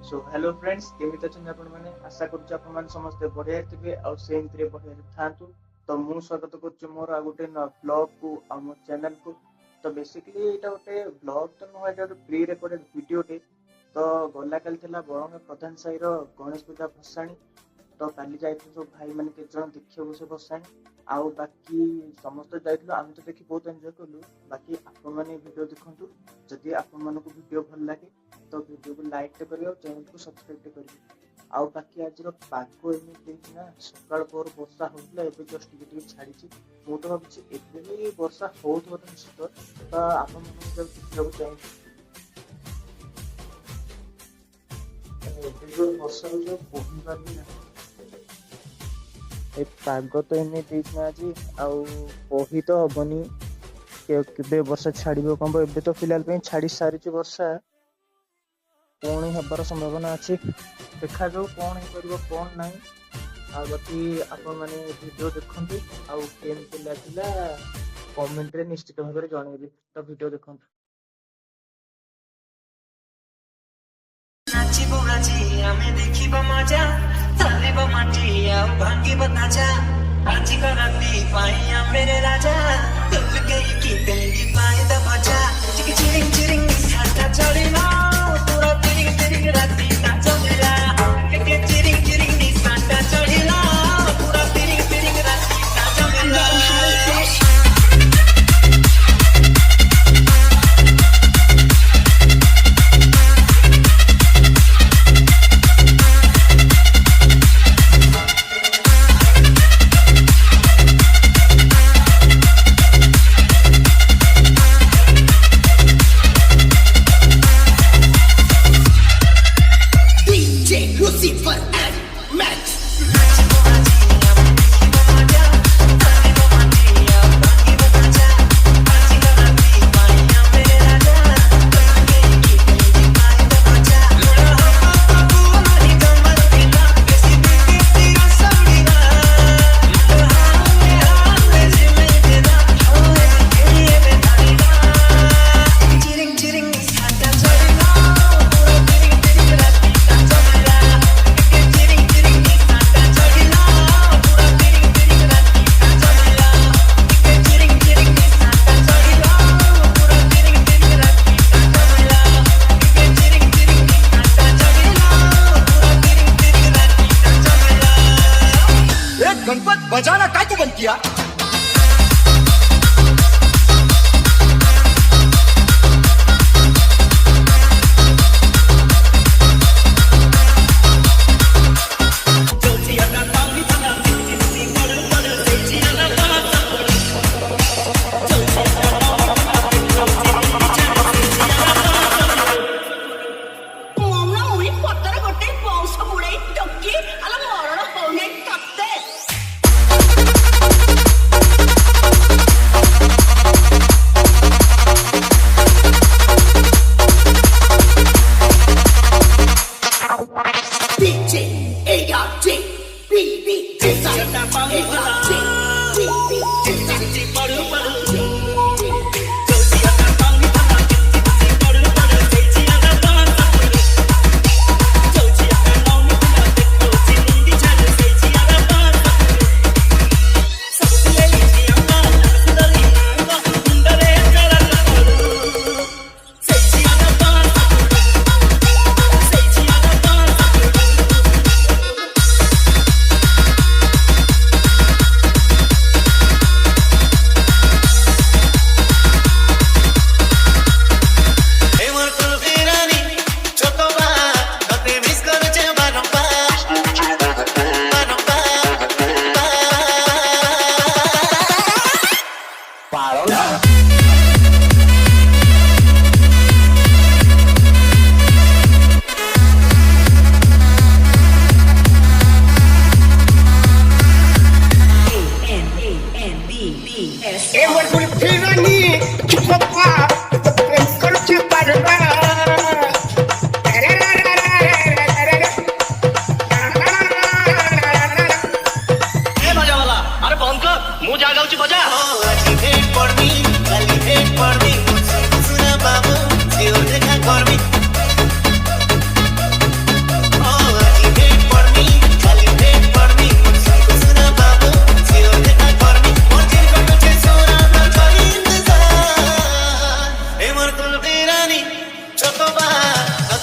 So hello friends केमिति अछन आपण माने आशा करूछ आपण माने समस्त बढ़िया थिबे और सेमतिरे बढ़िया थांतु। तो मु स्वागत करूछ मोर आ गोटे ब्लॉग को आ मो चैनल को। तो बेसिकली एटा गोटे ब्लॉग तो न एटा गोटे प्री रिकॉर्डेड वीडियो टे। तो गला काल थिला बरंग प्रधान साई रो गणेश पूजा भसाणी। तो काली जाइथु सब भाई माने के जण देखियो से भसाणी आउ बाकी समस्त जाइथु हम तो देखि बहुत एन्जॉय करलु। बाकी आपण माने वीडियो देखंतु जदि आपण मानको वीडियो भल लागे तो वीडियो को लाइक टे करियो चैनल को सब्सक्राइब टे करियो। आउ बाकी आज रो पाको एमिति ना सकाळ पर वर्षा होतला एबे जस्ट टिके छाडी छी। मु तो भाबछि एबे भी वर्षा होत निश्चित। तो आपण मानको जब देखियो चाहिए एबे जो वर्षा जो पहुंचा भी ना एक पाग तो एमिति ना जी आउ पही तो हबनी के वर्षा छाड़िबो कंबो। एबे तो फिलहाल पे छाड़ी सारी वर्षा पुणी हबार संभावना अच्छी। देखा जाऊ कौन हो कौन ना। आ बाकी आपण माने वीडियो देखंतु आउ केमति लागिला कमेंट रे निश्चित भाव में जणेबे। तो वीडियो देखंतु। नाचिबो आजी आमे देखिबो मजा चलिबो माटी आ भांगिबो ताजा आजी का राती पाइया मेरे राजा दिल के की तेरी पाए द मजा चिक चिरिंग चिरिंग साटा चलिना पूरा चिरिंग चिरिंग राती ता चलिला के चिरिंग चिरिंग नी साटा चलिला पूरा चिरिंग चिरिंग राती ता चलिला। गणपत बजाना काय तू बंद किया?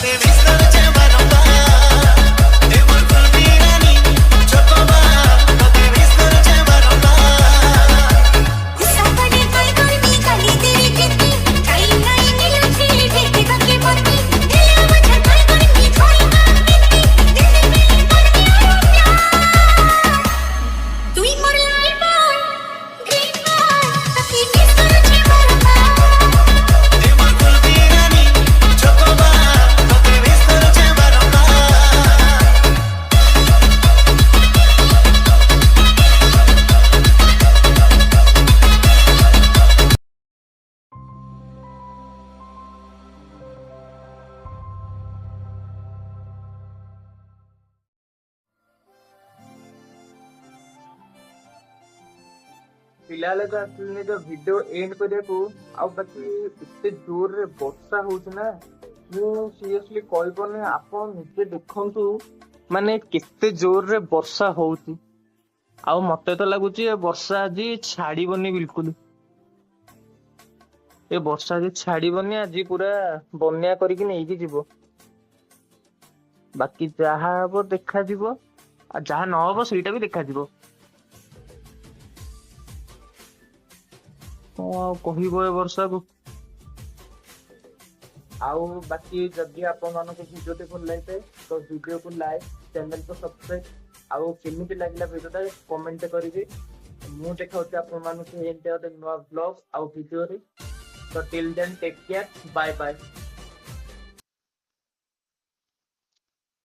ତତେ ମିସ୍ କରୁଛେ ବାରମ୍ବାର ଏ ମୋର କୁଲଫି ରାନୀ ଚକୋବା ତତେ ମିସ୍ କରୁଛେ ବାରମ୍ବାର सपने कोई करनी खाली तेरी कितनी टाइम नहीं मिलूची देखे तके पत्ती दिल मुझे कोई करनी थोड़ी ना कितनी दिल में पड़ती है प्यार तू ही मोर लाइफ बॉय ग्रीन बॉय तके मिस करूछे बारंबार ए ମୋର କୁଲଫି ରାନୀ ଚକୋବା ତତେ ମିସ୍ କରୁଛେ ବାରମ୍ବାର ପିଲାବେଳେ ତ ଆସିଲି ନିଜ ଭିଡିଓ ଏଣ୍ଡ କରିବାକୁ ଆଉ ବାକି ଏତେ ଜୋରରେ ବର୍ଷା ହଉଛି ନା ମୁଁ ସିରିୟସଲି କହିପାରୁନି ଆପଣ ନିଜେ ଦେଖନ୍ତୁ ମାନେ କେତେ ଜୋରରେ ବର୍ଷା ହଉଛି ଆଉ ମତେ ତ ଲାଗୁଛି ଏ ବର୍ଷା ଆଜି ଛାଡିବନି ବିଲକୁଲ ଏ ବର୍ଷା ଆଜି ଛାଡିବନି ଆଜି ପୁରା ବନ୍ୟା କରିକି ନେଇକି ଯିବ ବାକି ଯାହା ହବ ଦେଖାଯିବ ଆଉ ଯାହା ନ ହବ ସେଇଟା ବି ଦେଖାଯିବ କଣ ଆଉ କହିବ ଏ ବର୍ଷାକୁ ଆଉ ବାକି ଯଦି ଆପଣମାନଙ୍କୁ ଭିଡିଓଟି ଭଲ ଲାଗିଥାଏ ତ ଭିଡିଓକୁ ଲାଇକ୍ ଚ୍ୟାନେଲକୁ ସବସ୍କ୍ରାଇବ ଆଉ କେମିତି ଲାଗିଲା ଭିଡିଓଟା କମେଣ୍ଟ କରିବେ ମୁଁ ଦେଖାଉଛି ଆପଣମାନଙ୍କୁ ଏମିତି ଗୋଟେ ନୂଆ ବ୍ଲଗ ଆଉ ଭିଡିଓରେ ତ till then take care bye bye